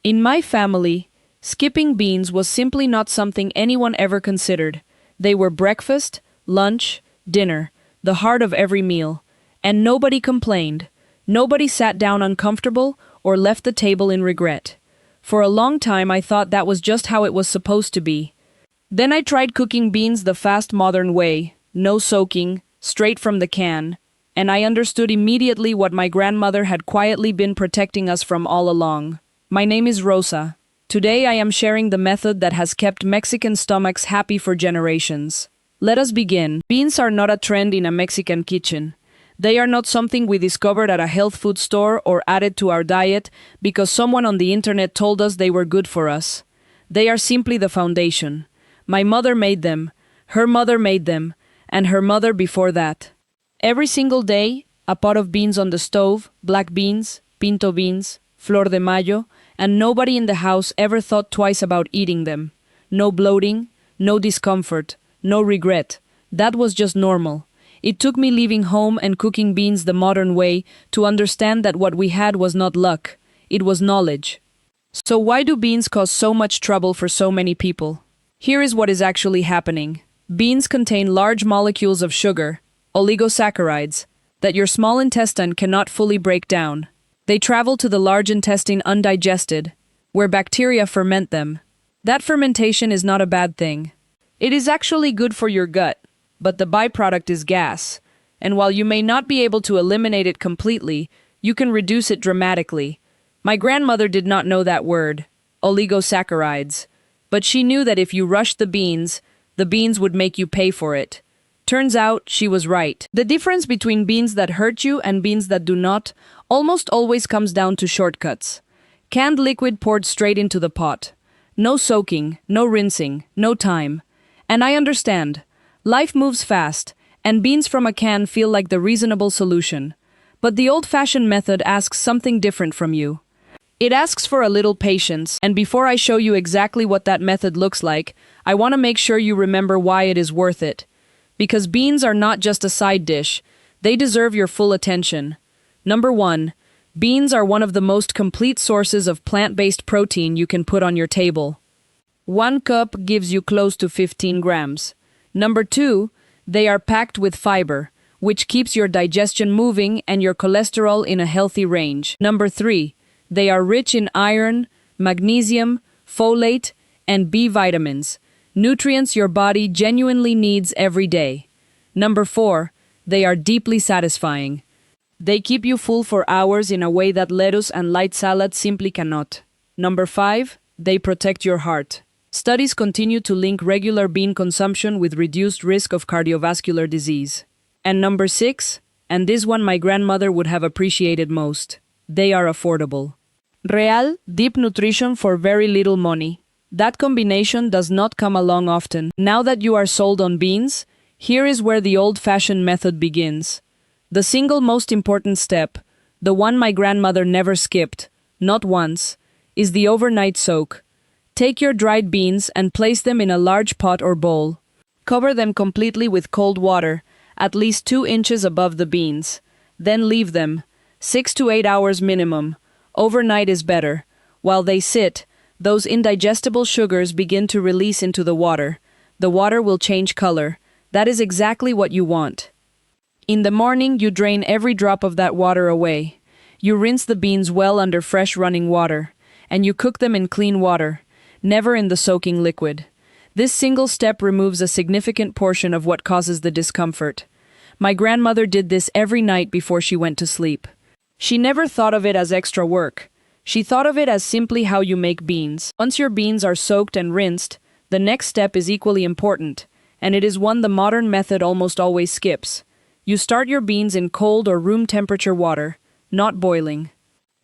In my family, skipping beans was simply not something anyone ever considered. They were breakfast, lunch, dinner, the heart of every meal. And nobody complained. Nobody sat down uncomfortable or left the table in regret. For a long time I thought that was just how it was supposed to be. Then I tried cooking beans the fast modern way, no soaking, straight from the can, and I understood immediately what my grandmother had quietly been protecting us from all along. My name is Rosa. Today I am sharing the method that has kept Mexican stomachs happy for generations. Let us begin. Beans are not a trend in a Mexican kitchen. They are not something we discovered at a health food store or added to our diet because someone on the internet told us they were good for us. They are simply the foundation. My mother made them, her mother made them, and her mother before that. Every single day, a pot of beans on the stove, black beans, pinto beans, flor de mayo, and nobody in the house ever thought twice about eating them. No bloating, no discomfort, no regret. That was just normal. It took me leaving home and cooking beans the modern way to understand that what we had was not luck, it was knowledge. So why do beans cause so much trouble for so many people? Here is what is actually happening. Beans contain large molecules of sugar, oligosaccharides, that your small intestine cannot fully break down. They travel to the large intestine undigested, where bacteria ferment them. That fermentation is not a bad thing. It is actually good for your gut. But the byproduct is gas, and while you may not be able to eliminate it completely, you can reduce it dramatically. My grandmother did not know that word, oligosaccharides, but she knew that if you rushed the beans would make you pay for it. Turns out, she was right. The difference between beans that hurt you and beans that do not almost always comes down to shortcuts. Canned liquid poured straight into the pot. No soaking, no rinsing, no time. And I understand. Life moves fast, and beans from a can feel like the reasonable solution. But the old-fashioned method asks something different from you. It asks for a little patience, and before I show you exactly what that method looks like, I want to make sure you remember why it is worth it. Because beans are not just a side dish, they deserve your full attention. Number 1. Beans are one of the most complete sources of plant-based protein you can put on your table. 1 cup gives you close to 15 grams. Number 2, they are packed with fiber, which keeps your digestion moving and your cholesterol in a healthy range. Number 3, they are rich in iron, magnesium, folate, and B vitamins, nutrients your body genuinely needs every day. Number 4, they are deeply satisfying. They keep you full for hours in a way that lettuce and light salad simply cannot. Number 5, they protect your heart. Studies continue to link regular bean consumption with reduced risk of cardiovascular disease. And number 6, and this one my grandmother would have appreciated most, they are affordable. Real, deep nutrition for very little money. That combination does not come along often. Now that you are sold on beans, here is where the old-fashioned method begins. The single most important step, the one my grandmother never skipped, not once, is the overnight soak. Take your dried beans and place them in a large pot or bowl. Cover them completely with cold water, at least 2 inches above the beans. Then leave them, 6 to 8 hours minimum. Overnight is better. While they sit, those indigestible sugars begin to release into the water. The water will change color. That is exactly what you want. In the morning, you drain every drop of that water away. You rinse the beans well under fresh running water, and you cook them in clean water, never in the soaking liquid. This single step removes a significant portion of what causes the discomfort. My grandmother did this every night before she went to sleep. She never thought of it as extra work. She thought of it as simply how you make beans. Once your beans are soaked and rinsed, the next step is equally important, and it is one the modern method almost always skips. You start your beans in cold or room temperature water, not boiling.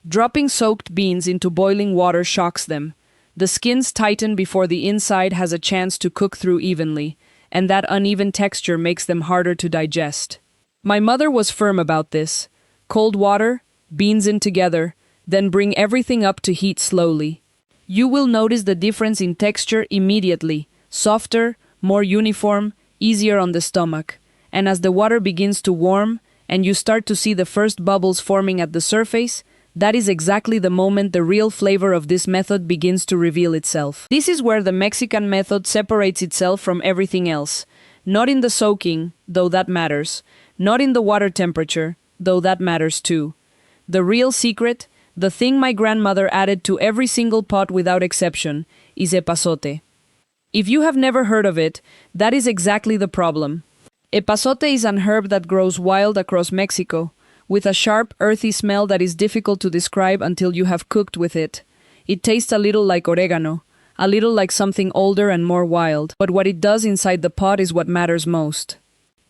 Dropping soaked beans into boiling water shocks them. The skins tighten before the inside has a chance to cook through evenly, and that uneven texture makes them harder to digest. My mother was firm about this. Cold water, beans in together, then bring everything up to heat slowly. You will notice the difference in texture immediately, softer, more uniform, easier on the stomach. And as the water begins to warm, and you start to see the first bubbles forming at the surface, That is exactly the moment the real flavor of this method begins to reveal itself. This is where the Mexican method separates itself from everything else. Not in the soaking, though that matters. Not in the water temperature, though that matters too. The real secret, the thing my grandmother added to every single pot without exception, is epazote. If you have never heard of it, that is exactly the problem. Epazote is an herb that grows wild across Mexico, with a sharp, earthy smell that is difficult to describe until you have cooked with it. It tastes a little like oregano, a little like something older and more wild, but what it does inside the pot is what matters most.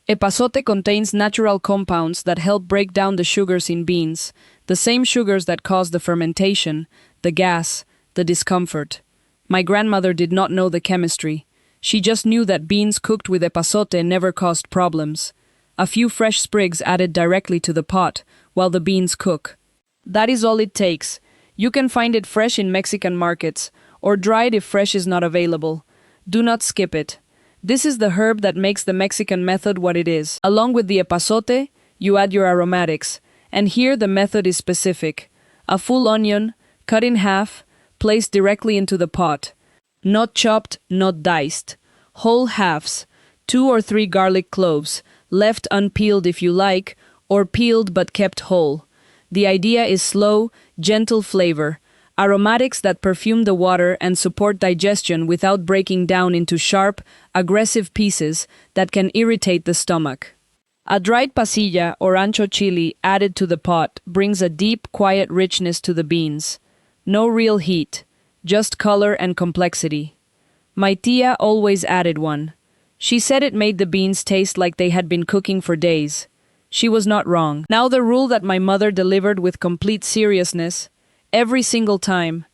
Epazote contains natural compounds that help break down the sugars in beans, the same sugars that cause the fermentation, the gas, the discomfort. My grandmother did not know the chemistry. She just knew that beans cooked with epazote never caused problems. A few fresh sprigs added directly to the pot while the beans cook. That is all it takes. You can find it fresh in Mexican markets, or dried if fresh is not available. Do not skip it. This is the herb that makes the Mexican method what it is. Along with the epazote, you add your aromatics, and here the method is specific. A full onion, cut in half, placed directly into the pot. Not chopped, not diced. Whole halves. 2 or 3 garlic cloves, left unpeeled if you like, or peeled but kept whole. The idea is slow, gentle flavor. Aromatics that perfume the water and support digestion without breaking down into sharp, aggressive pieces that can irritate the stomach. A dried pasilla or ancho chili added to the pot brings a deep, quiet richness to the beans. No real heat, just color and complexity. My tia always added one. She said it made the beans taste like they had been cooking for days. She was not wrong. Now the rule that my mother delivered with complete seriousness, every single time.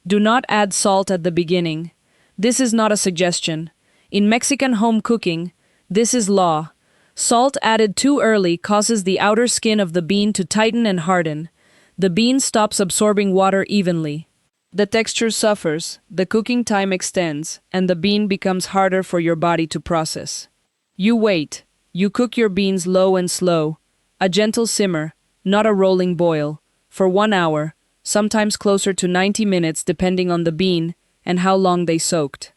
Do not add salt at the beginning. This is not a suggestion. In Mexican home cooking, this is law. Salt added too early causes the outer skin of the bean to tighten and harden. The bean stops absorbing water evenly. The texture suffers, the cooking time extends, and the bean becomes harder for your body to process. You wait. You cook your beans low and slow. A gentle simmer, not a rolling boil, for 1 hour, sometimes closer to 90 minutes depending on the bean and how long they soaked.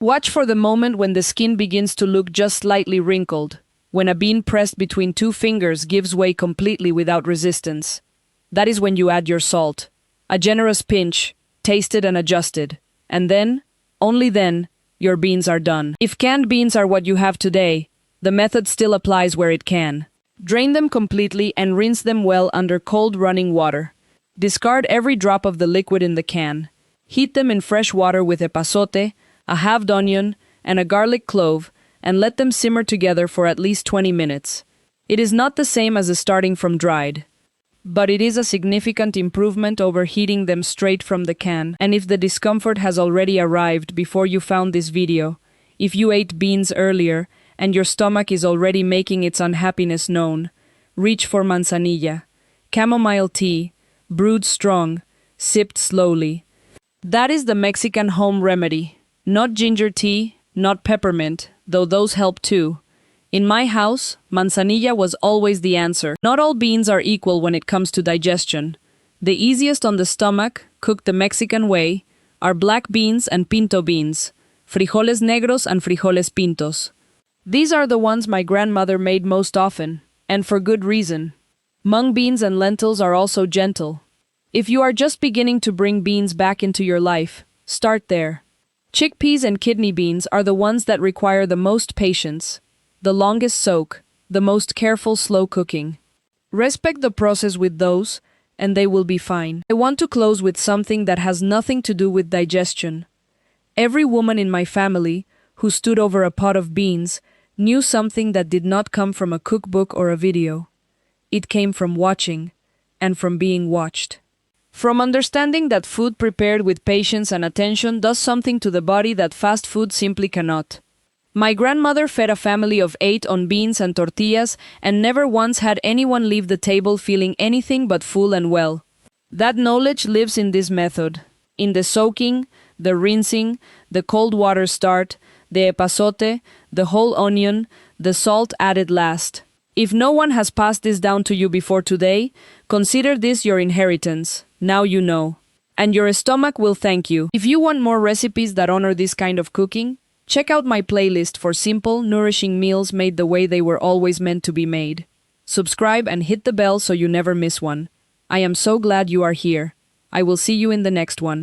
Watch for the moment when the skin begins to look just slightly wrinkled, when a bean pressed between 2 fingers gives way completely without resistance. That is when you add your salt. A generous pinch, tasted and adjusted. And then, only then, your beans are done. If canned beans are what you have today, the method still applies where it can. Drain them completely and rinse them well under cold running water. Discard every drop of the liquid in the can. Heat them in fresh water with epazote, a halved onion, and a garlic clove, and let them simmer together for at least 20 minutes. It is not the same as starting from dried, but it is a significant improvement over heating them straight from the can. And if the discomfort has already arrived before you found this video, if you ate beans earlier and your stomach is already making its unhappiness known, reach for manzanilla, chamomile tea, brewed strong, sipped slowly. That is the Mexican home remedy. Not ginger tea, not peppermint, though those help too. In my house, manzanilla was always the answer. Not all beans are equal when it comes to digestion. The easiest on the stomach, cooked the Mexican way, are black beans and pinto beans, frijoles negros and frijoles pintos. These are the ones my grandmother made most often, and for good reason. Mung beans and lentils are also gentle. If you are just beginning to bring beans back into your life, start there. Chickpeas and kidney beans are the ones that require the most patience, the longest soak, the most careful slow cooking. Respect the process with those, and they will be fine. I want to close with something that has nothing to do with digestion. Every woman in my family who stood over a pot of beans knew something that did not come from a cookbook or a video. It came from watching, and from being watched. From understanding that food prepared with patience and attention does something to the body that fast food simply cannot. My grandmother fed a family of 8 on beans and tortillas and never once had anyone leave the table feeling anything but full and well. That knowledge lives in this method, in the soaking, the rinsing, the cold water start, the epazote, the whole onion, the salt added last. If no one has passed this down to you before today, consider this your inheritance. Now you know. And your stomach will thank you. If you want more recipes that honor this kind of cooking, check out my playlist for simple, nourishing meals made the way they were always meant to be made. Subscribe and hit the bell so you never miss one. I am so glad you are here. I will see you in the next one.